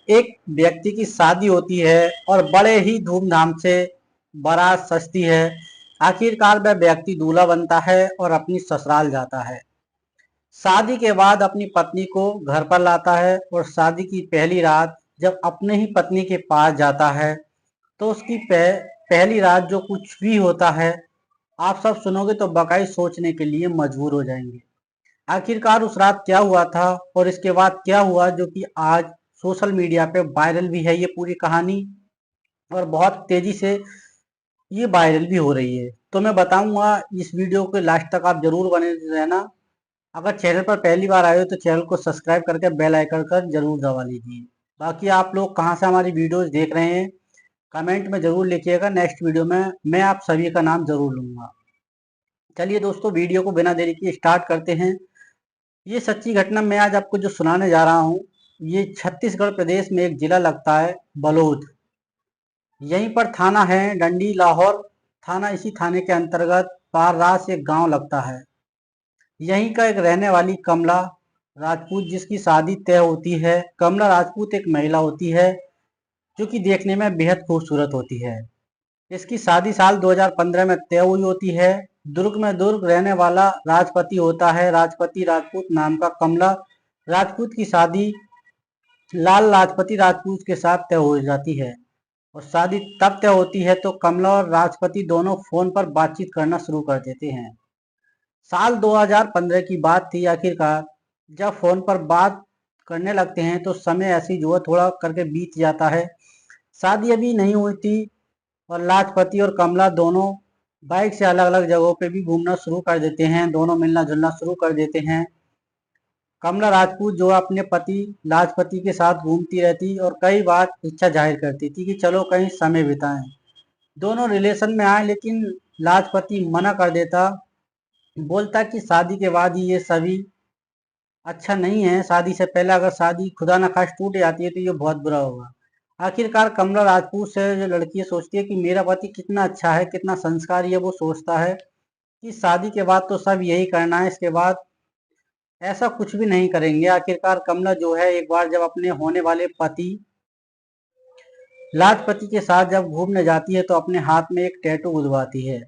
एक व्यक्ति की शादी होती है और बड़े ही धूमधाम से बारात सजती है। आखिरकार वह व्यक्ति दूल्हा बनता है और अपनी ससुराल जाता है। शादी के बाद अपनी पत्नी को घर पर लाता है और शादी की पहली रात जब अपने ही पत्नी के पास जाता है तो उसकी पहली रात जो कुछ भी होता है, आप सब सुनोगे तो वाकई सोचने के लिए मजबूर हो जाएंगे। आखिरकार उस रात क्या हुआ था और इसके बाद क्या हुआ, जो कि आज सोशल मीडिया पे वायरल भी है ये पूरी कहानी, और बहुत तेजी से ये वायरल भी हो रही है। तो मैं बताऊंगा, इस वीडियो के लास्ट तक आप जरूर बने रहना। अगर चैनल पर पहली बार आए हो तो चैनल को सब्सक्राइब करके बेल आइकन कर जरूर दबा लीजिए। बाकी आप लोग कहाँ से हमारी वीडियोस देख रहे हैं, कमेंट में जरूर लिखिएगा। नेक्स्ट वीडियो में मैं आप सभी का नाम जरूर लूंगा। चलिए दोस्तों, वीडियो को बिना देरी किए स्टार्ट करते हैं। ये सच्ची घटना मैं आज आपको जो सुनाने जा रहा हूँ, ये छत्तीसगढ़ प्रदेश में एक जिला लगता है बलौद। यहीं पर थाना है डंडी लाहौर थाना। इसी थाने के अंतर्गत पाररास एक गांव लगता है। यहीं का एक रहने वाली कमला राजपूत, जिसकी शादी तय होती है। कमला राजपूत एक महिला होती है जो कि देखने में बेहद खूबसूरत होती है। इसकी शादी साल 2015 में तय हुई होती है। दुर्ग में दुर्ग रहने वाला राजपति होता है, राजपति राजपूत नाम का। कमला राजपूत की शादी लाल राजपति राजपूत के साथ तय हो जाती है। और शादी तब तय होती है तो कमला और राजपति दोनों फोन पर बातचीत करना शुरू कर देते हैं। साल 2015 की बात थी। आखिरकार जब फोन पर बात करने लगते हैं तो समय ऐसी जो है थोड़ा करके बीत जाता है। शादी अभी नहीं हुई थी और लाजपति और कमला दोनों बाइक से अलग अलग जगहों पे भी घूमना शुरू कर देते हैं। दोनों मिलना जुलना शुरू कर देते हैं। कमला राजपूत जो अपने पति लाजपति के साथ घूमती रहती और कई बार इच्छा जाहिर करती थी कि चलो कहीं समय बिताएं, दोनों रिलेशन में आए, लेकिन लाजपति मना कर देता। बोलता कि शादी के बाद ही ये सभी अच्छा नहीं है, शादी से पहले अगर शादी खुदा न खास टूट जाती है तो ये बहुत बुरा होगा। आखिरकार कमला राजपूत से जो लड़की सोचती है कि मेरा पति कितना अच्छा है, कितना संस्कारी है, वो सोचता है कि शादी के बाद तो सब यही करना है, इसके बाद ऐसा कुछ भी नहीं करेंगे। आखिरकार कमला जो है एक बार जब अपने होने वाले पति लाजपति के साथ जब घूमने जाती है तो अपने हाथ में एक टैटू गुदवाती है।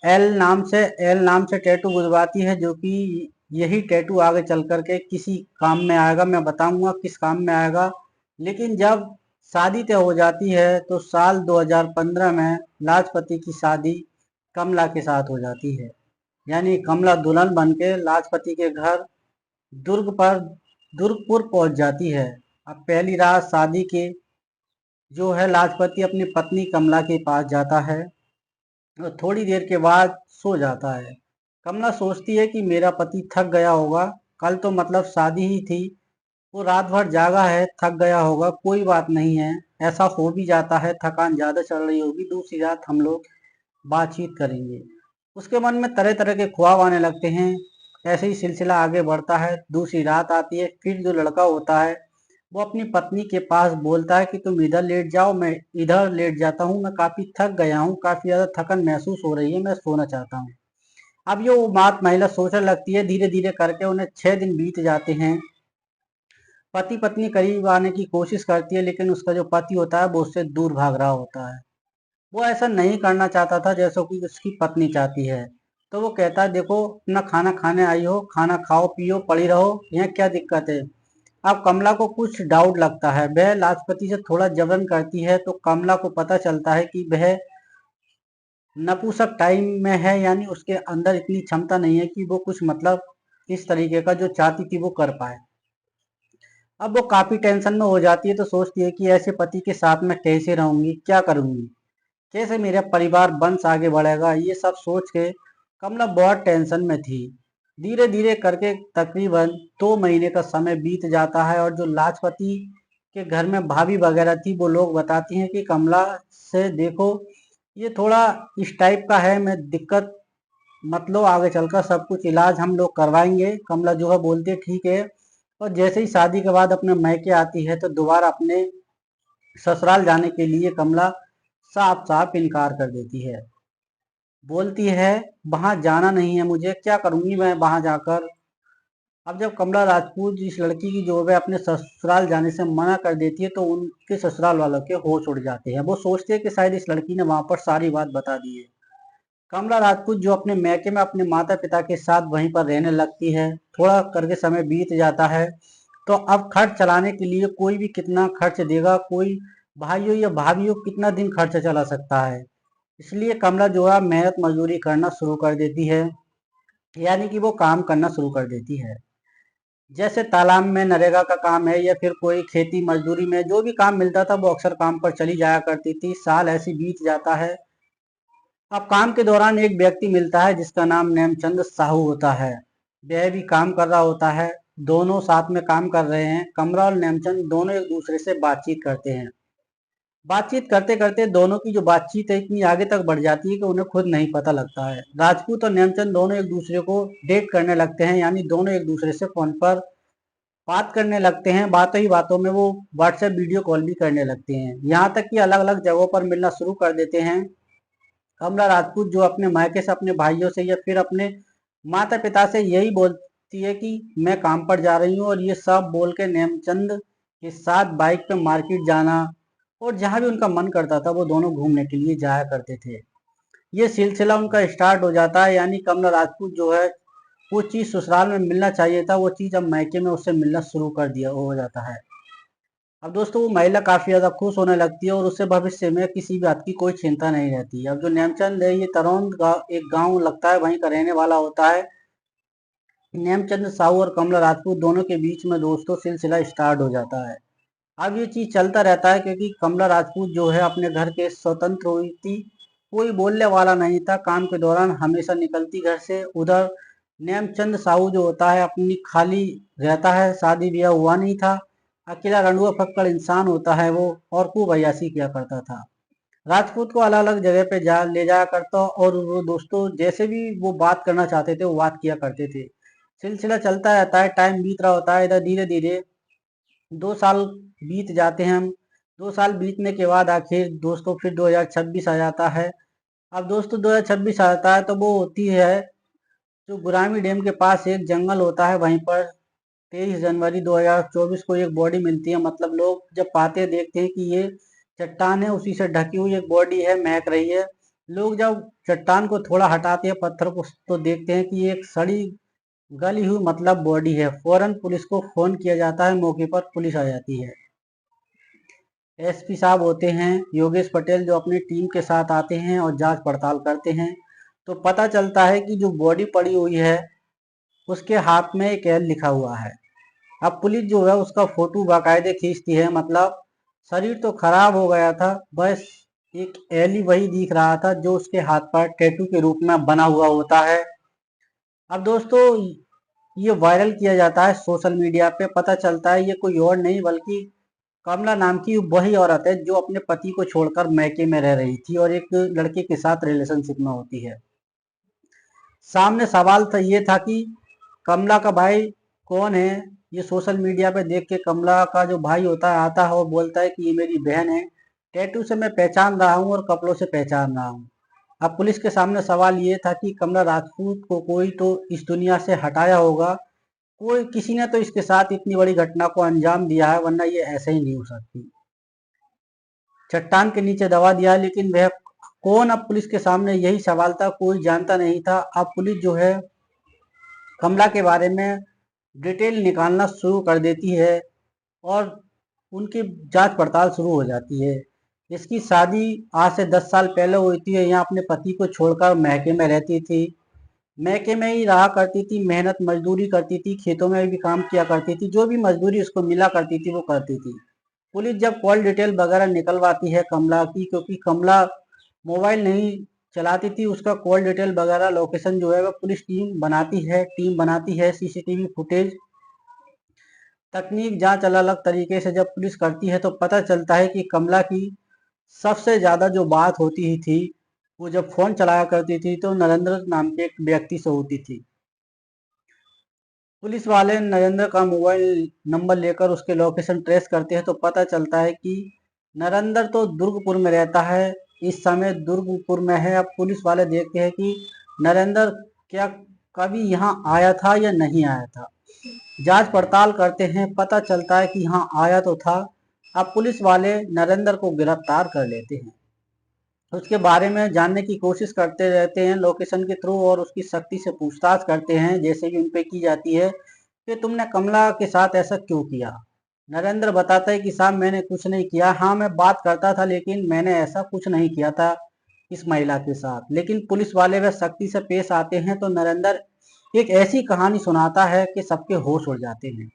एल नाम से टैटू गुदवाती है, जो कि यही टैटू आगे चल करके किसी काम में आएगा। मैं बताऊंगा किस काम में आएगा। लेकिन जब शादी तय हो जाती है तो साल 2015 में लाजपति की शादी कमला के साथ हो जाती है। यानी कमला दुल्हन बन के लाजपति के घर दुर्ग पर दुर्गपुर पहुंच जाती है। अब पहली रात शादी के जो है लाजपति अपनी पत्नी कमला के पास जाता है और थोड़ी देर के बाद सो जाता है। कमला सोचती है कि मेरा पति थक गया होगा, कल तो मतलब शादी ही थी, वो रात भर जागा है, थक गया होगा, कोई बात नहीं है। ऐसा हो भी जाता है, थकान ज़्यादा चल रही होगी, दूसरी रात हम लोग बातचीत करेंगे। उसके मन में तरह तरह के ख्वाब आने लगते हैं। ऐसे ही सिलसिला आगे बढ़ता है। दूसरी रात आती है, फिर जो लड़का होता है वो अपनी पत्नी के पास बोलता है कि तुम इधर लेट जाओ, मैं इधर लेट जाता हूँ, मैं काफ़ी थक गया हूँ, काफ़ी ज़्यादा थकन महसूस हो रही है, मैं सोना चाहता हूँ। अब ये वो बात महिला सोचने लगती है। धीरे धीरे करके उन्हें 6 दिन बीत जाते हैं। पति पत्नी करीब आने की कोशिश करती है, लेकिन उसका जो पति होता है वो उससे दूर भाग रहा होता है। वो ऐसा नहीं करना चाहता था जैसा कि उसकी पत्नी चाहती है। तो वो कहता है, देखो अपना खाना खाने आई हो, खाना खाओ पियो पड़ी रहो, यहाँ क्या दिक्कत है। अब कमला को कुछ डाउट लगता है। वह लाजपति से थोड़ा जबरन करती है तो कमला को पता चलता है कि वह नपुंसक टाइम में है, यानी उसके अंदर इतनी क्षमता नहीं है कि वो कुछ मतलब इस तरीके का जो चाहती थी वो कर पाए। अब वो काफी टेंशन में हो जाती है तो सोचती है कि ऐसे पति के साथ मैं कैसे रहूंगी, क्या करूंगी, कैसे मेरा परिवार वंश आगे बढ़ेगा। ये सब सोच के कमला बहुत टेंशन में थी। धीरे धीरे करके तकरीबन 2 महीने का समय बीत जाता है और जो लाजपति के घर में भाभी वगैरह थी वो लोग बताती हैं कि कमला से देखो ये थोड़ा इस टाइप का है, मैं दिक्कत मत लो, आगे चलकर सब कुछ इलाज हम लोग करवाएंगे। कमला जो है बोलती है ठीक है। और जैसे ही शादी के बाद अपने मैके आती है तो दोबारा अपने ससुराल जाने के लिए कमला साफ साफ इनकार कर देती है। बोलती है वहां जाना नहीं है मुझे, क्या करूंगी मैं वहां जाकर, अब जब कमला राजपूत इस लड़की की जो है अपने ससुराल जाने से मना कर देती है तो उनके ससुराल वालों के होश उड़ जाते हैं। वो सोचते हैं कि शायद इस लड़की ने वहां पर सारी बात बता दी है। कमला राजपूत जो अपने मैके में अपने माता पिता के साथ वहीं पर रहने लगती है। थोड़ा करके समय बीत जाता है तो अब खर्च चलाने के लिए कोई भी कितना खर्च देगा, कोई भाइयों या भाभीयों कितना दिन खर्च चला सकता है। इसलिए कमला जो है मेहनत मजदूरी करना शुरू कर देती है, यानी कि वो काम करना शुरू कर देती है। जैसे तालाब में नरेगा का काम है या फिर कोई खेती मजदूरी में जो भी काम मिलता था वो अक्सर काम पर चली जाया करती थी। साल ऐसी बीत जाता है। अब काम के दौरान एक व्यक्ति मिलता है जिसका नाम नेमचंद साहू होता है। वह भी काम कर रहा होता है। दोनों साथ में काम कर रहे हैं। कमला और नेमचंद दोनों एक दूसरे से बातचीत करते हैं। बातचीत करते करते दोनों की जो बातचीत है इतनी आगे तक बढ़ जाती है कि उन्हें खुद नहीं पता लगता है। राजपूत और नेमचंद दोनों एक दूसरे को डेट करने लगते हैं, यानी दोनों एक दूसरे से फोन पर बात करने लगते हैं। बातों ही बातों में वो व्हाट्सएप वीडियो कॉल भी करने लगते हैं, यहाँ तक कि अलग अलग जगहों पर मिलना शुरू कर देते हैं। कमला राजपूत जो अपने मायके से अपने भाइयों से या फिर अपने माता पिता से यही बोलती है कि मैं काम पर जा रही हूँ, और ये सब बोल के नेमचंद के साथ बाइक पे मार्केट जाना और जहाँ भी उनका मन करता था वो दोनों घूमने के लिए जाया करते थे। ये सिलसिला उनका स्टार्ट हो जाता है, यानी कमला राजपूत जो है वो चीज़ ससुराल में मिलना चाहिए था वो चीज़ अब मायके में उससे मिलना शुरू कर दिया हो जाता है। अब दोस्तों वो महिला काफी ज्यादा खुश होने लगती है और उससे भविष्य में किसी बात की कोई चिंता नहीं रहती। अब जो नेमचंद है ये तरौंद एक गांव लगता है वहीं का रहने वाला होता है। नेमचंद साहू और कमला राजपूत दोनों के बीच में दोस्तों सिलसिला स्टार्ट हो जाता है। अब ये चीज चलता रहता है क्योंकि कमला राजपूत जो है अपने घर के स्वतंत्र हुई थी। कोई बोलने वाला नहीं था। काम के दौरान हमेशा निकलती घर से। उधर नेमचंद साहू जो होता है अपनी खाली रहता है, शादी ब्याह हुआ नहीं था, अकेला रंडुआ फक्कड़ इंसान होता है वो, और खूब अय्याशी किया करता था। राजपूत को अलग अलग जगह पे जा ले जाया करता और वो दोस्तों जैसे भी वो बात करना चाहते थे वो बात किया करते थे। सिलसिला चलता रहता है। टाइम बीत रहा होता है। इधर धीरे धीरे 2 साल बीत जाते हैं। हम 2 साल बीतने के बाद आखिर दोस्तों फिर 2026 आ जाता है। अब दोस्तों 2026 आता है तो वो होती है जो गुरामी डैम के पास एक जंगल होता है, वहीं पर 23 जनवरी 2024 को एक बॉडी मिलती है। मतलब लोग जब पाते हैं देखते हैं कि ये चट्टान है, उसी से ढकी हुई एक बॉडी है, महक रही है। लोग जब चट्टान को थोड़ा हटाते हैं पत्थर को तो देखते हैं कि ये एक सड़ी गली हुई मतलब बॉडी है। फौरन पुलिस को फोन किया जाता है। मौके पर पुलिस आ जाती है। एसपी साहब होते हैं योगेश पटेल जो अपनी टीम के साथ आते हैं और जांच पड़ताल करते हैं। तो पता चलता है कि जो बॉडी पड़ी हुई है उसके हाथ में एक एल लिखा हुआ है। अब पुलिस जो है उसका फोटो बाकायदे खींचती है। मतलब शरीर तो खराब हो गया था, बस एक एल ही वही दिख रहा था जो उसके हाथ पर टैटू के रूप में बना हुआ होता है। अब दोस्तों ये वायरल किया जाता है सोशल मीडिया पे। पता चलता है ये कोई और नहीं बल्कि कमला नाम की वही औरत है जो अपने पति को छोड़कर मैके में रह रही थी और एक लड़के के साथ रिलेशनशिप में होती है। सामने सवाल था ये था कि कमला का भाई कौन है। ये सोशल मीडिया पे देख के कमला का जो भाई होता है आता है और बोलता है कि ये मेरी बहन है, टैटू से मैं पहचान रहा हूँ और कपड़ों से पहचान रहा हूँ। अब पुलिस के सामने सवाल ये था कि कमला राजपूत को कोई तो इस दुनिया से हटाया होगा, कोई किसी ने तो इसके साथ इतनी बड़ी घटना को अंजाम दिया है, वरना ये ऐसे ही नहीं हो सकती। चट्टान के नीचे दबा दिया, लेकिन वह कौन, अब पुलिस के सामने यही सवाल था। कोई जानता नहीं था। अब पुलिस जो है कमला के बारे में डिटेल निकालना शुरू कर देती है और उनकी जांच पड़ताल शुरू हो जाती है। इसकी शादी आज से 10 साल पहले हुई थी। यहाँ अपने पति को छोड़कर मैके में रहती थी। मैके में ही रहा करती थी, मेहनत मजदूरी करती थी, खेतों में भी काम किया करती थी, जो भी मजदूरी उसको मिला करती थी वो करती थी। पुलिस जब कॉल डिटेल वगैरह निकलवाती है कमला की, क्योंकि कमला मोबाइल नहीं चलाती थी, उसका कॉल डिटेल वगैरह लोकेशन जो है वह पुलिस टीम बनाती है सीसीटीवी फुटेज तकनीक जांच अलग अलग तरीके से जब पुलिस करती है तो पता चलता है कि कमला की सबसे ज्यादा जो बात होती ही थी वो जब फोन चलाया करती थी तो नरेंद्र नाम के एक व्यक्ति से होती थी। पुलिस वाले नरेंद्र का मोबाइल नंबर लेकर उसके लोकेशन ट्रेस करते हैं तो पता चलता है कि नरेंद्र तो दुर्गपुर में रहता है, इस समय दुर्गपुर में है। अब पुलिस वाले देखते हैं कि नरेंद्र क्या कभी यहाँ आया था या नहीं आया था। जांच पड़ताल करते हैं, पता चलता है कि हाँ आया तो था। अब पुलिस वाले नरेंद्र को गिरफ्तार कर लेते हैं। उसके बारे में जानने की कोशिश करते रहते हैं लोकेशन के थ्रू, और उसकी सख्ती से पूछताछ करते हैं जैसे कि उन पे की जाती है कि तुमने कमला के साथ ऐसा क्यों किया। नरेंद्र बताता है कि साहब मैंने कुछ नहीं किया, हाँ मैं बात करता था लेकिन मैंने ऐसा कुछ नहीं किया था इस महिला के साथ। लेकिन पुलिस वाले वह सख्ती से पेश आते हैं तो नरेंद्र एक ऐसी कहानी सुनाता है कि सबके होश उड़ जाते हैं।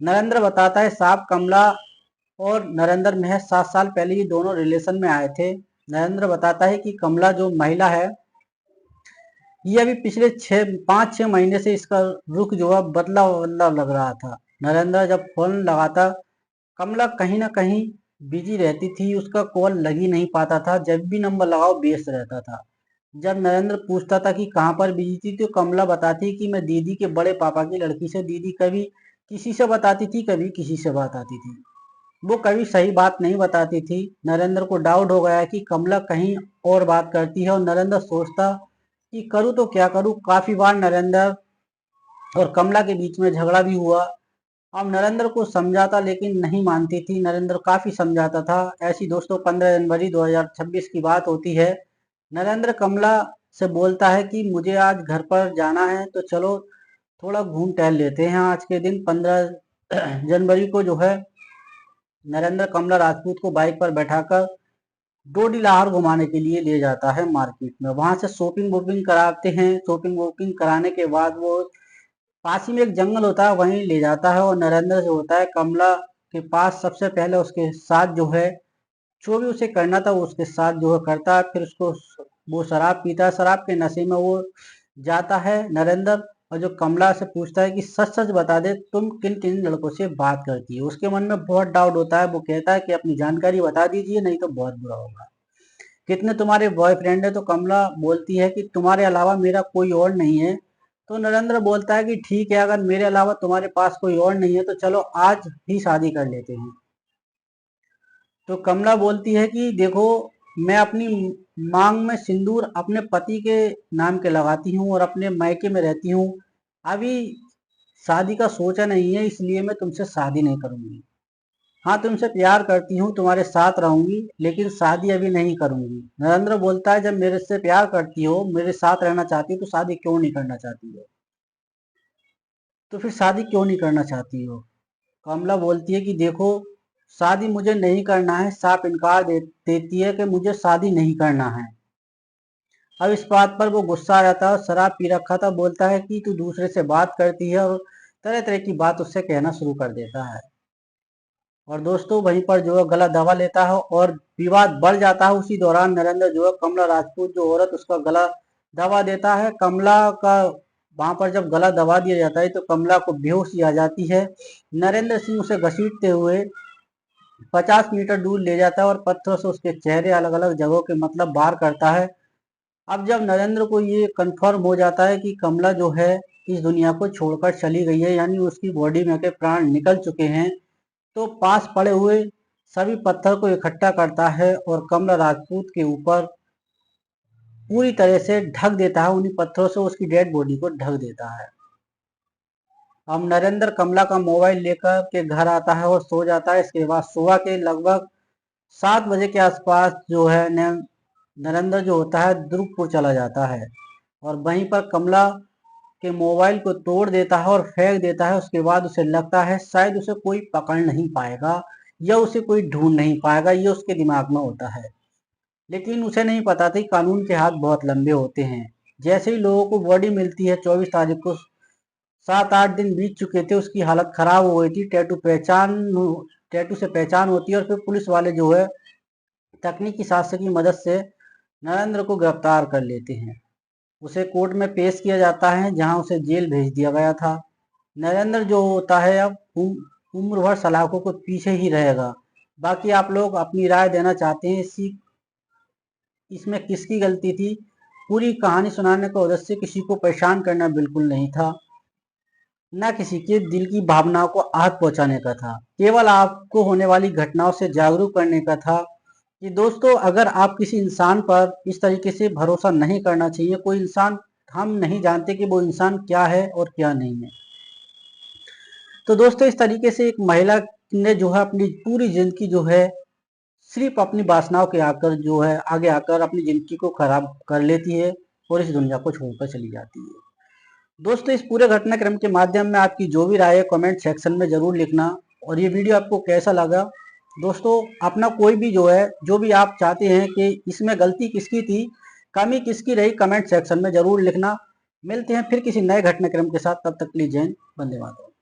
नरेंद्र बताता है साहब कमला और नरेंद्र महज 7 साल पहले ये दोनों रिलेशन में आए थे। नरेंद्र बताता है कि कमला जो महिला है ये अभी पिछले 5-6 महीने से इसका रुख जो है बदला बदला लग रहा था। नरेंद्र जब फोन लगाता कमला कहीं ना कहीं बिजी रहती थी, उसका कॉल लग ही नहीं पाता था, जब भी नंबर लगाओ व्यस्त रहता था। जब नरेंद्र पूछता था कि कहाँ पर बिजी थी तो कमला बताती कि मैं दीदी के बड़े पापा की लड़की से, दीदी कभी किसी से बताती थी कभी किसी से बात आती थी, वो कभी सही बात नहीं बताती थी। नरेंद्र को डाउट हो गया कि कमला कहीं और बात करती है, और नरेंद्र सोचता कि करूँ तो क्या करूँ। काफी बार नरेंद्र और कमला के बीच में झगड़ा भी हुआ। अब नरेंद्र को समझाता लेकिन नहीं मानती थी, नरेंद्र काफी समझाता था। ऐसी दोस्तों 15 जनवरी 2026 की बात होती है। नरेंद्र कमला से बोलता है कि मुझे आज घर पर जाना है तो चलो थोड़ा घूम टहल लेते हैं आज के दिन। 15 जनवरी को जो है नरेंद्र कमला राजपूत को बाइक पर बैठाकर डोडी लाहौर घुमाने के लिए ले जाता है मार्केट में। वहां से शॉपिंग वॉपिंग कराते हैं। शॉपिंग वॉपिंग कराने के बाद वो पास ही में एक जंगल होता है वहीं ले जाता है, और नरेंद्र जो होता है कमला के पास सबसे पहले उसके साथ जो है जो भी उसे करना था वो उसके साथ जो है करता है। फिर उसको वो शराब पीता है, शराब के नशे में वो जाता है नरेंद्र, और जो कमला से पूछता है कि सच सच बता दे तुम किन किन लड़कों से बात करती हो। उसके मन में बहुत डाउट होता है, वो कहता है कि अपनी जानकारी बता दीजिए नहीं तो बहुत बुरा होगा। कितने तुम्हारे बॉयफ्रेंड है, तो कमला बोलती है कि तुम्हारे अलावा मेरा कोई और नहीं है। तो नरेंद्र बोलता है कि ठीक है अगर मेरे अलावा तुम्हारे पास कोई और नहीं है तो चलो आज ही शादी कर लेते हैं। तो कमला बोलती है कि देखो मैं अपनी मांग में सिंदूर अपने पति के नाम के लगाती हूँ और अपने मायके में रहती हूँ, अभी शादी का सोचा नहीं है इसलिए मैं तुमसे शादी नहीं करूंगी। हाँ तुमसे प्यार करती हूँ, तुम्हारे साथ रहूंगी लेकिन शादी अभी नहीं करूंगी। नरेंद्र बोलता है जब मेरे से प्यार करती हो मेरे साथ रहना चाहती हो तो शादी क्यों नहीं करना चाहती हो, तो फिर शादी क्यों नहीं करना चाहती हो। कमला बोलती है कि देखो शादी मुझे नहीं करना है, साफ इनकार देती है कि मुझे शादी नहीं करना है। अब इस बात पर वो गुस्सा आ जाता है और शराब पी रखा था, बोलता है कि तू दूसरे से बात करती है, और तरह तरह की बात उससे कहना शुरू कर देता है। और दोस्तों वहीं पर जो है गला दबा लेता है और विवाद बढ़ जाता है। उसी दौरान नरेंद्र जो है कमला राजपूत जो औरत उसका गला दबा देता है। कमला का वहां पर जब गला दबा दिया जाता है तो कमला को बेहोशी आ जाती है। नरेंद्र सिंह उसे घसीटते हुए 50 मीटर दूर ले जाता है और पत्थरों से उसके चेहरे अलग अलग जगहों के मतलब बार करता है। अब जब नरेंद्र को ये कंफर्म हो जाता है कि कमला जो है इस दुनिया को छोड़कर चली गई है, यानी उसकी बॉडी में के प्राण निकल चुके हैं, तो पास पड़े हुए सभी पत्थर को इकट्ठा करता है और कमला राजपूत के ऊपर पूरी तरह से ढक देता है। उन्हीं पत्थरों से उसकी डेड बॉडी को ढक देता है। अब नरेंद्र कमला का मोबाइल लेकर के घर आता है और सो जाता है। इसके बाद सुबह के लगभग 7 बजे के आसपास जो है नरेंद्र जो होता है दुर्गपुर चला जाता है और वहीं पर कमला के मोबाइल को तोड़ देता है और फेंक देता है। उसके बाद उसे लगता है शायद उसे कोई पकड़ नहीं पाएगा या उसे कोई ढूंढ नहीं पाएगा, ये उसके दिमाग में होता है। लेकिन उसे नहीं पता था कि कानून के हाथ बहुत लंबे होते हैं। जैसे ही लोगों को बॉडी मिलती है 24 तारीख को, 7-8 दिन बीत चुके थे, उसकी हालत खराब हो गई थी। टैटू से पहचान होती है और फिर पुलिस वाले जो है तकनीकी शास्त्र की मदद से नरेंद्र को गिरफ्तार कर लेते हैं। उसे कोर्ट में पेश किया जाता है जहां उसे जेल भेज दिया गया था। नरेंद्र जो होता है अब उम्र भर सलाखों को पीछे ही रहेगा। बाकी आप लोग अपनी राय देना चाहते हैं इसमें किसकी गलती थी। पूरी कहानी सुनाने का उद्देश्य किसी को परेशान करना बिल्कुल नहीं था, न किसी के दिल की भावनाओं को आहत पहुंचाने का था, केवल आपको होने वाली घटनाओं से जागरूक करने का था कि दोस्तों अगर आप किसी इंसान पर इस तरीके से भरोसा नहीं करना चाहिए। कोई इंसान हम नहीं जानते कि वो इंसान क्या है और क्या नहीं है। तो दोस्तों इस तरीके से एक महिला ने जो है अपनी पूरी जिंदगी जो है सिर्फ अपनी वासनाओं के आकर जो है आगे आकर अपनी जिंदगी को खराब कर लेती है और इस दुनिया को छोड़कर चली जाती है। दोस्तों इस पूरे घटनाक्रम के माध्यम में आपकी जो भी राय है कमेंट सेक्शन में जरूर लिखना। और ये वीडियो आपको कैसा लगा दोस्तों, अपना कोई भी जो है जो भी आप चाहते हैं कि इसमें गलती किसकी थी, कमी किसकी रही, कमेंट सेक्शन में जरूर लिखना। मिलते हैं फिर किसी नए घटनाक्रम के साथ, तब तक के लिए जय हिंद, वंदे मातरम।